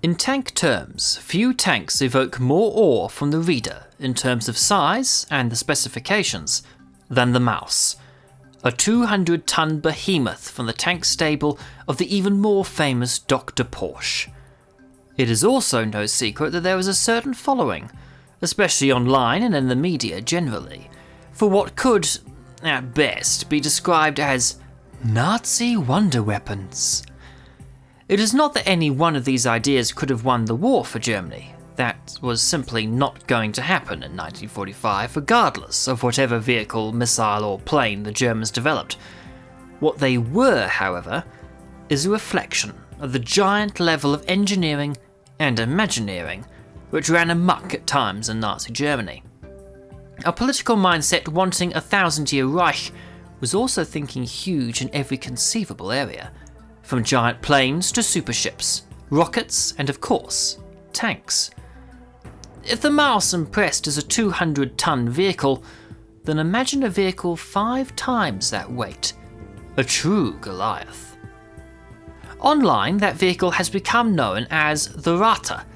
In tank terms, few tanks evoke more awe from the reader in terms of size and the specifications than the Mouse, a 200-ton behemoth from the tank stable of the even more famous Dr. Porsche. It is also no secret that there is a certain following, especially online and in the media generally, for what could, at best, be described as Nazi wonder weapons. It is not that any one of these ideas could have won the war for Germany. That was simply not going to happen in 1945, regardless of whatever vehicle, missile or plane the Germans developed. What they were, however, is a reflection of the giant level of engineering and imagineering which ran amok at times in Nazi Germany. A political mindset wanting a 1,000-year Reich was also thinking huge in every conceivable area, from giant planes to superships, rockets, and of course, tanks. If the Mouse impressed as a 200-ton vehicle, then imagine a vehicle 5 times that weight, a true Goliath. Online, that vehicle has become known as the Ratte,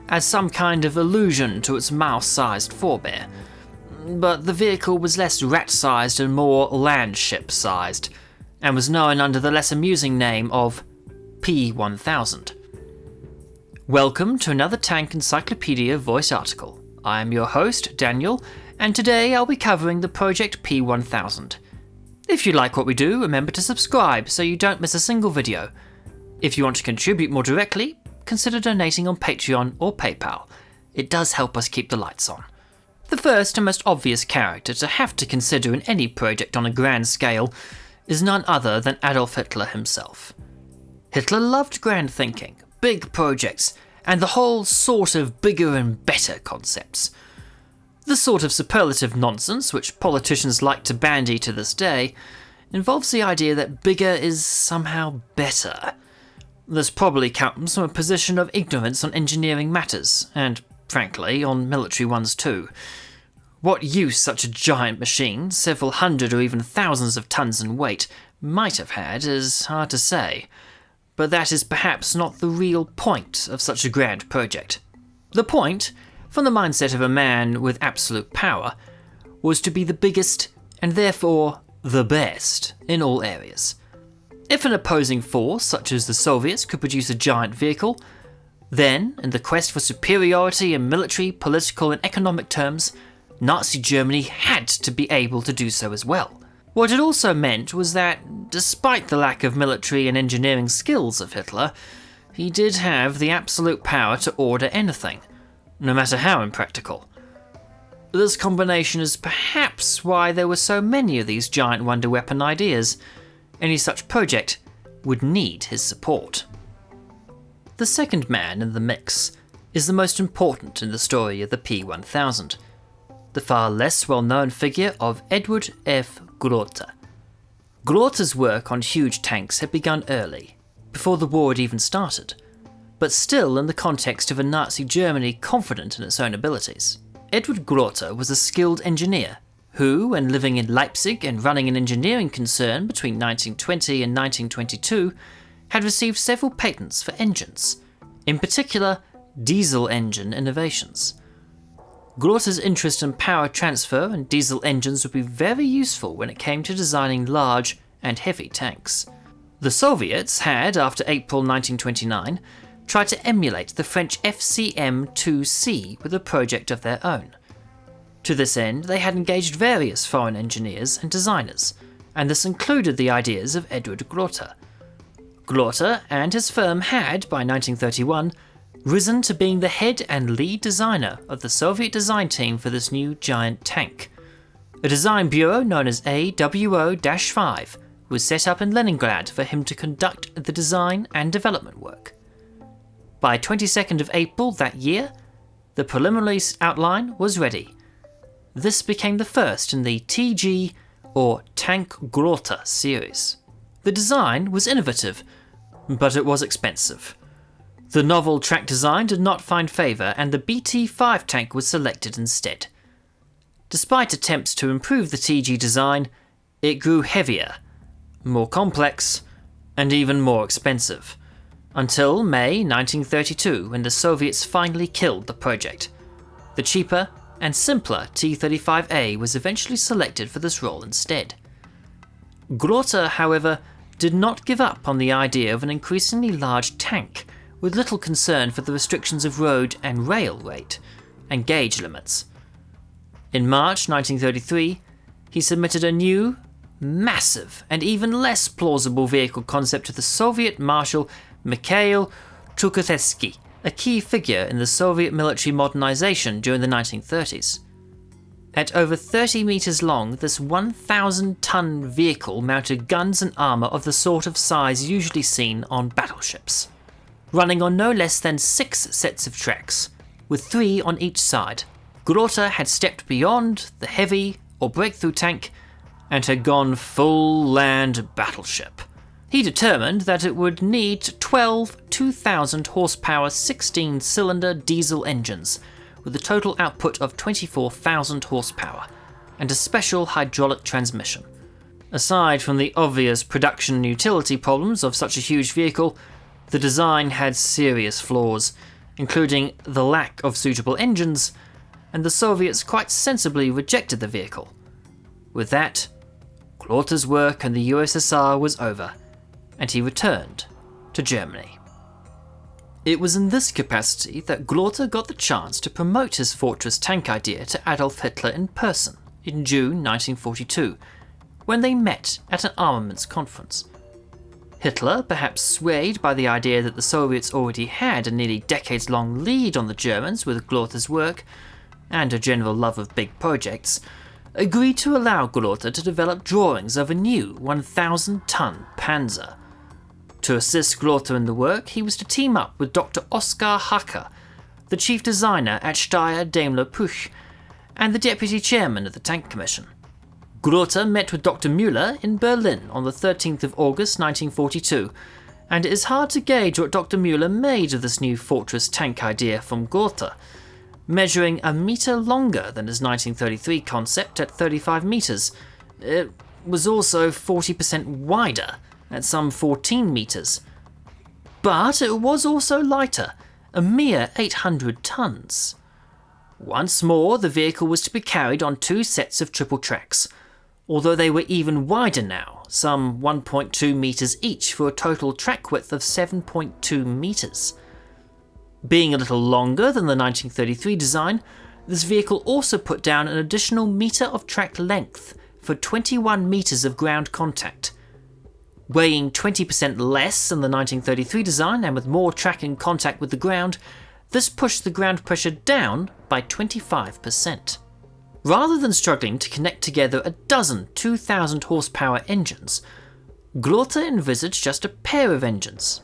as some kind of allusion to its mouse-sized forebear. But the vehicle was less rat-sized and more landship-sized, and was known under the less amusing name of P.1000. Welcome to another Tank Encyclopedia voice article. I am your host, Daniel, and today I'll be covering the Projekt P.1000. If you like what we do, remember to subscribe so you don't miss a single video. If you want to contribute more directly, consider donating on Patreon or PayPal. It does help us keep the lights on. The first and most obvious character to have to consider in any project on a grand scale is none other than Adolf Hitler himself. Hitler loved grand thinking, big projects, and the whole sort of bigger and better concepts. The sort of superlative nonsense which politicians like to bandy to this day involves the idea that bigger is somehow better. This probably comes from a position of ignorance on engineering matters, and, frankly, on military ones too. What use such a giant machine, several hundred or even thousands of tons in weight, might have had is hard to say. But that is perhaps not the real point of such a grand project. The point, from the mindset of a man with absolute power, was to be the biggest and therefore the best in all areas. If an opposing force, such as the Soviets, could produce a giant vehicle, then, in the quest for superiority in military, political and economic terms, Nazi Germany had to be able to do so as well. What it also meant was that, despite the lack of military and engineering skills of Hitler, he did have the absolute power to order anything, no matter how impractical. This combination is perhaps why there were so many of these giant wonder weapon ideas. Any such project would need his support. The second man in the mix is the most important in the story of the P.1000. The far less well-known figure of Edward F. Grote. Grote's work on huge tanks had begun early, before the war had even started, but still in the context of a Nazi Germany confident in its own abilities. Edward Grote was a skilled engineer who, when living in Leipzig and running an engineering concern between 1920 and 1922, had received several patents for engines, in particular diesel engine innovations. Grote's interest in power transfer and diesel engines would be very useful when it came to designing large and heavy tanks. The Soviets had, after April 1929, tried to emulate the French FCM-2C with a project of their own. To this end, they had engaged various foreign engineers and designers, and this included the ideas of Edward Grote. Grote and his firm had, by 1931, risen to being the head and lead designer of the Soviet design team for this new giant tank. A design bureau known as AWO-5 was set up in Leningrad for him to conduct the design and development work. By 22nd of April that year, the preliminary outline was ready. This became the first in the TG, or Tank Grote series. The design was innovative, but it was expensive. The novel track design did not find favour, and the BT-5 tank was selected instead. Despite attempts to improve the TG design, it grew heavier, more complex, and even more expensive. until May 1932 when the Soviets finally killed the project. The cheaper and simpler T-35A was eventually selected for this role instead. Grote, however, did not give up on the idea of an increasingly large tank, with little concern for the restrictions of road and rail weight and gauge limits. In March 1933, he submitted a new, massive, and even less plausible vehicle concept to the Soviet Marshal Mikhail Tukhachevsky, a key figure in the Soviet military modernization during the 1930s. At over 30 meters long, this 1,000-ton vehicle mounted guns and armor of the sort of size usually seen on battleships, running on no less than 6 sets of tracks, with 3 on each side. Grote had stepped beyond the heavy or breakthrough tank and had gone full land battleship. He determined that it would need 12 2,000 horsepower 16-cylinder diesel engines with a total output of 24,000 horsepower and a special hydraulic transmission. Aside from the obvious production and utility problems of such a huge vehicle, the design had serious flaws, including the lack of suitable engines, and the Soviets quite sensibly rejected the vehicle. With that, Grote's work in the USSR was over, and he returned to Germany. It was in this capacity that Grote got the chance to promote his fortress tank idea to Adolf Hitler in person in June 1942, when they met at an armaments conference. Hitler, perhaps swayed by the idea that the Soviets already had a nearly decades-long lead on the Germans with Grote's work, and a general love of big projects, agreed to allow Grote to develop drawings of a new 1,000-ton Panzer. To assist Grote in the work, he was to team up with Dr. Oskar Hacker, the chief designer at Steyr Daimler Puch, and the deputy chairman of the Tank Commission. Grote met with Dr. Müller in Berlin on the 13th of August 1942, and it is hard to gauge what Dr. Müller made of this new fortress tank idea from Grote. Measuring a metre longer than his 1933 concept at 35 metres, it was also 40% wider at some 14 metres. But it was also lighter, a mere 800 tonnes. Once more, the vehicle was to be carried on 2 sets of triple tracks, although they were even wider now, some 1.2 metres each for a total track width of 7.2 metres. Being a little longer than the 1933 design, this vehicle also put down an additional metre of track length for 21 metres of ground contact. Weighing 20% less than the 1933 design and with more track in contact with the ground, this pushed the ground pressure down by 25%. Rather than struggling to connect together a dozen 2,000 horsepower engines, Grote envisaged just a pair of engines,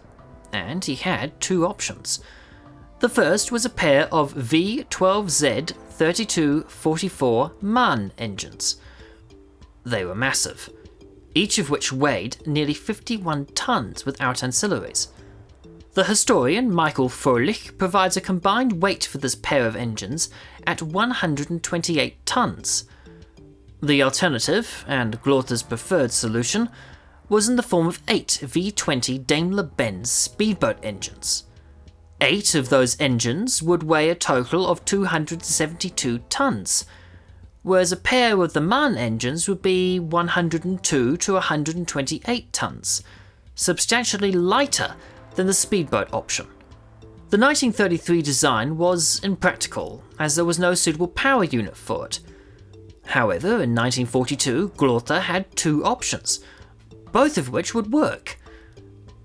and he had 2 options. The first was a pair of V12Z 3244 MAN engines. They were massive, each of which weighed nearly 51 tonnes without ancillaries. The historian Michael Froelich provides a combined weight for this pair of engines at 128 tonnes. The alternative, and Grote's preferred solution, was in the form of 8 V20 Daimler-Benz speedboat engines. 8 of those engines would weigh a total of 272 tonnes, whereas a pair of the MAN engines would be 102 to 128 tonnes, substantially lighter than the speedboat option. The 1933 design was impractical, as there was no suitable power unit for it. However, in 1942, Grote had 2 options, both of which would work.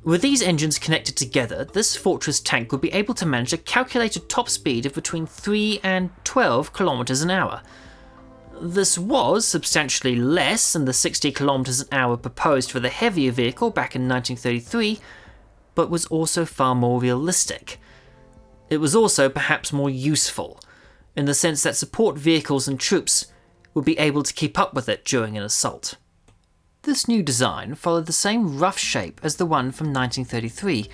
With these engines connected together, this fortress tank would be able to manage a calculated top speed of between 3 and 12 km an hour. This was substantially less than the 60 km an hour proposed for the heavier vehicle back in 1933, but was also far more realistic. It was also perhaps more useful, in the sense that support vehicles and troops would be able to keep up with it during an assault. This new design followed the same rough shape as the one from 1933,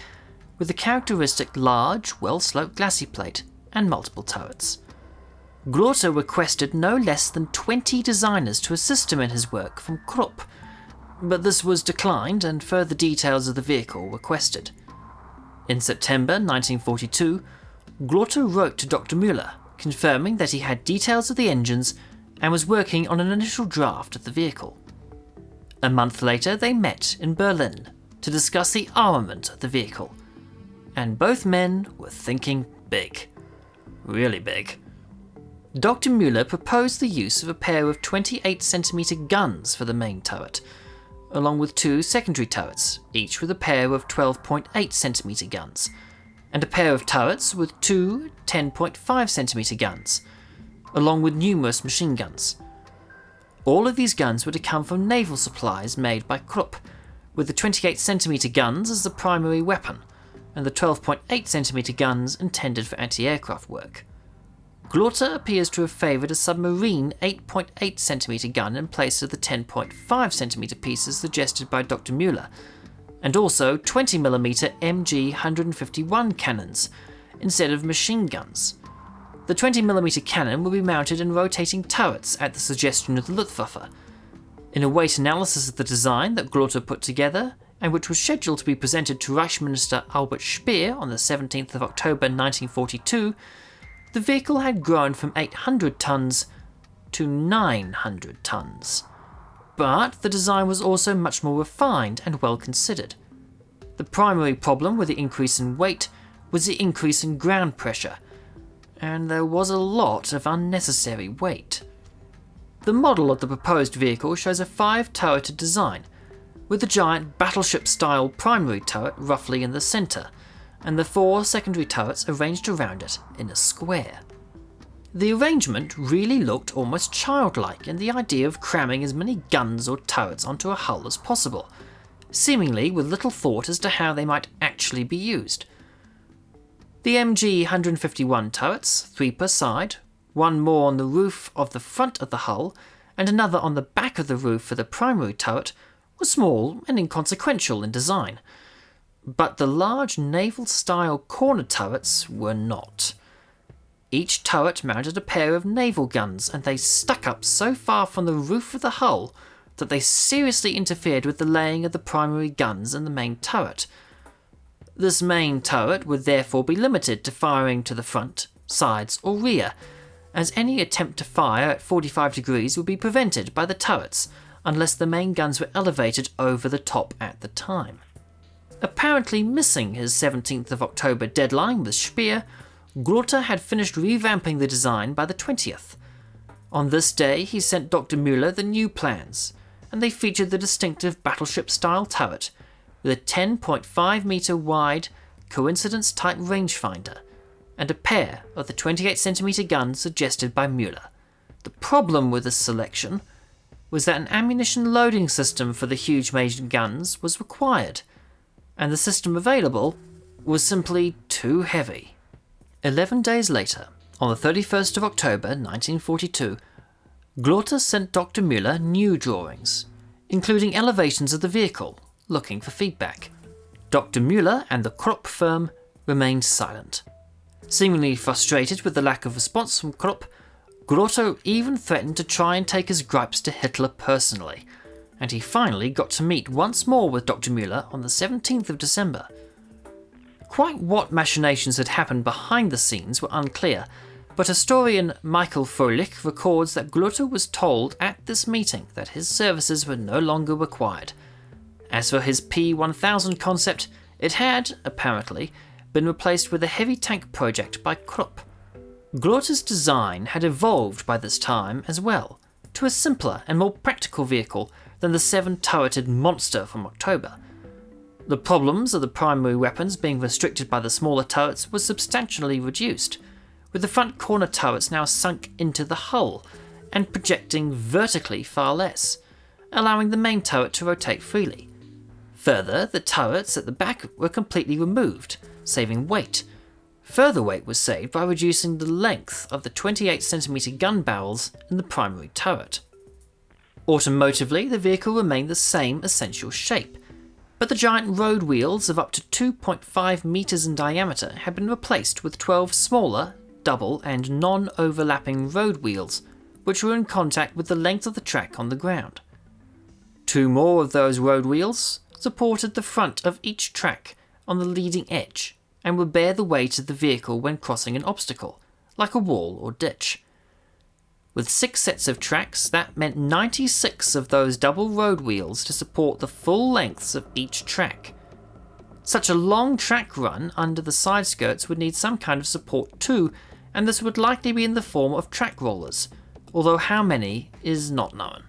with the characteristic large, well-sloped glacis plate and multiple turrets. Grote requested no less than 20 designers to assist him in his work from Krupp, but this was declined and further details of the vehicle requested. In September 1942, Grote wrote to Dr. Müller, confirming that he had details of the engines and was working on an initial draft of the vehicle. A month later, they met in Berlin to discuss the armament of the vehicle, and both men were thinking big. Really big. Dr. Müller proposed the use of a pair of 28cm guns for the main turret, along with 2 secondary turrets, each with a pair of 12.8cm guns, and a pair of turrets with 2 10.5cm guns, along with numerous machine guns. All of these guns were to come from naval supplies made by Krupp, with the 28cm guns as the primary weapon, and the 12.8cm guns intended for anti-aircraft work. Grote appears to have favoured a submarine 8.8cm gun in place of the 10.5cm pieces suggested by Dr. Müller, and also 20mm MG 151 cannons instead of machine guns. The 20mm cannon will be mounted in rotating turrets at the suggestion of the Luftwaffe. In a weight analysis of the design that Grote put together, and which was scheduled to be presented to Reich Minister Albert Speer on the 17th of October 1942, the vehicle had grown from 800 tons to 900 tons. But the design was also much more refined and well considered. The primary problem with the increase in weight was the increase in ground pressure, and there was a lot of unnecessary weight. The model of the proposed vehicle shows a 5-turreted design, with the giant battleship-style primary turret roughly in the centre, and the 4 secondary turrets arranged around it in a square. The arrangement really looked almost childlike in the idea of cramming as many guns or turrets onto a hull as possible, seemingly with little thought as to how they might actually be used. The MG 151 turrets, 3 per side, one more on the roof of the front of the hull, and another on the back of the roof for the primary turret, were small and inconsequential in design. But the large naval-style corner turrets were not. Each turret mounted a pair of naval guns, and they stuck up so far from the roof of the hull that they seriously interfered with the laying of the primary guns in the main turret. This main turret would therefore be limited to firing to the front, sides or rear, as any attempt to fire at 45 degrees would be prevented by the turrets unless the main guns were elevated over the top at the time. Apparently missing his 17th of October deadline with Speer, Grote had finished revamping the design by the 20th. On this day he sent Dr. Müller the new plans, and they featured the distinctive battleship-style turret, with a 10.5 metre wide coincidence-type rangefinder, and a pair of the 28cm guns suggested by Müller. The problem with this selection was that an ammunition loading system for the huge machine guns was required, and the system available was simply too heavy. 11 days later, on the 31st of October 1942, Grote sent Dr. Müller new drawings, including elevations of the vehicle, looking for feedback. Dr. Müller and the Krupp firm remained silent. Seemingly frustrated with the lack of response from Krupp, Grote even threatened to try and take his gripes to Hitler personally, and he finally got to meet once more with Dr. Müller on the 17th of December. Quite what machinations had happened behind the scenes were unclear, but historian Michael Froelich records that Grote was told at this meeting that his services were no longer required. As for his P.1000 concept, it had, apparently, been replaced with a heavy tank project by Krupp. Grote's design had evolved by this time as well, to a simpler and more practical vehicle than the 7-turreted monster from October. The problems of the primary weapons being restricted by the smaller turrets was substantially reduced, with the front corner turrets now sunk into the hull and projecting vertically far less, allowing the main turret to rotate freely. Further, the turrets at the back were completely removed, saving weight. Further weight was saved by reducing the length of the 28cm gun barrels in the primary turret. Automotively, the vehicle remained the same essential shape, but the giant road wheels of up to 2.5 meters in diameter had been replaced with 12 smaller, double and non-overlapping road wheels, which were in contact with the length of the track on the ground. 2 more of those road wheels supported the front of each track on the leading edge and would bear the weight of the vehicle when crossing an obstacle, like a wall or ditch. With 6 sets of tracks, that meant 96 of those double road wheels to support the full lengths of each track. Such a long track run under the side skirts would need some kind of support too, and this would likely be in the form of track rollers, although how many is not known.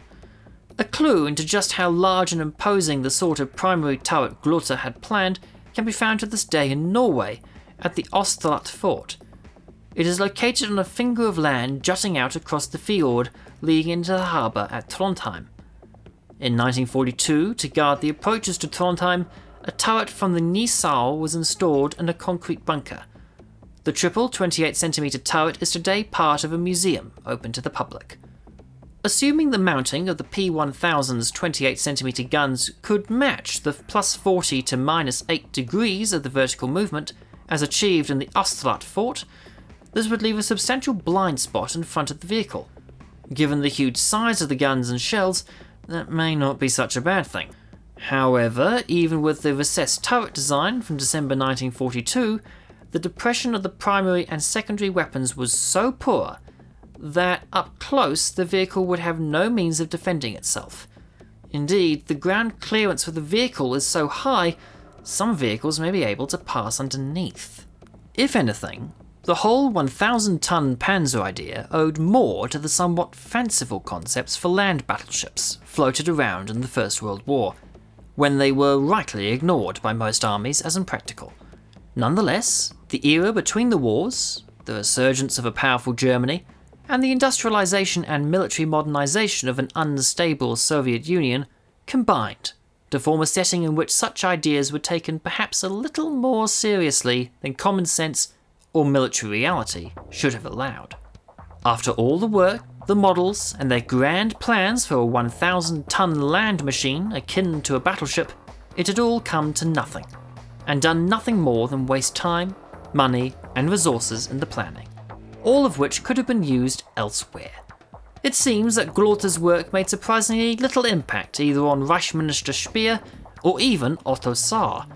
A clue into just how large and imposing the sort of primary turret Grote had planned can be found to this day in Norway, at the Osterland fort. It is located on a finger of land jutting out across the fjord leading into the harbour at Trondheim. In 1942, to guard the approaches to Trondheim, a turret from the Nisal was installed in a concrete bunker. The triple 28cm turret is today part of a museum open to the public. Assuming the mounting of the P.1000's 28cm guns could match the plus 40 to minus 8 degrees of the vertical movement as achieved in the Osterland fort, this would leave a substantial blind spot in front of the vehicle. Given the huge size of the guns and shells, that may not be such a bad thing. However, even with the recessed turret design from December 1942, the depression of the primary and secondary weapons was so poor that up close the vehicle would have no means of defending itself. Indeed, the ground clearance for the vehicle is so high, some vehicles may be able to pass underneath. If anything, the whole 1,000-ton Panzer idea owed more to the somewhat fanciful concepts for land battleships floated around in the First World War, when they were rightly ignored by most armies as impractical. Nonetheless, the era between the wars, the resurgence of a powerful Germany, and the industrialization and military modernization of an unstable Soviet Union combined to form a setting in which such ideas were taken perhaps a little more seriously than common sense or military reality should have allowed. After all the work, the models, and their grand plans for a 1,000-ton land machine akin to a battleship, it had all come to nothing, and done nothing more than waste time, money, and resources in the planning, all of which could have been used elsewhere. It seems that Grote's work made surprisingly little impact either on Reich Minister Speer or even Otto Saar.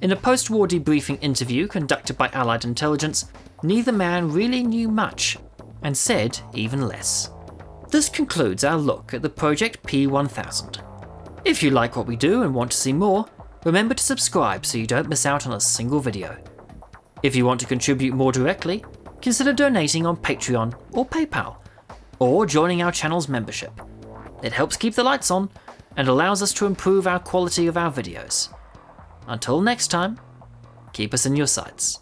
In a post-war debriefing interview conducted by Allied intelligence, neither man really knew much, and said even less. This concludes our look at the Projekt P.1000. If you like what we do and want to see more, remember to subscribe so you don't miss out on a single video. If you want to contribute more directly, consider donating on Patreon or PayPal, or joining our channel's membership. It helps keep the lights on and allows us to improve our quality of our videos. Until next time, keep us in your sights.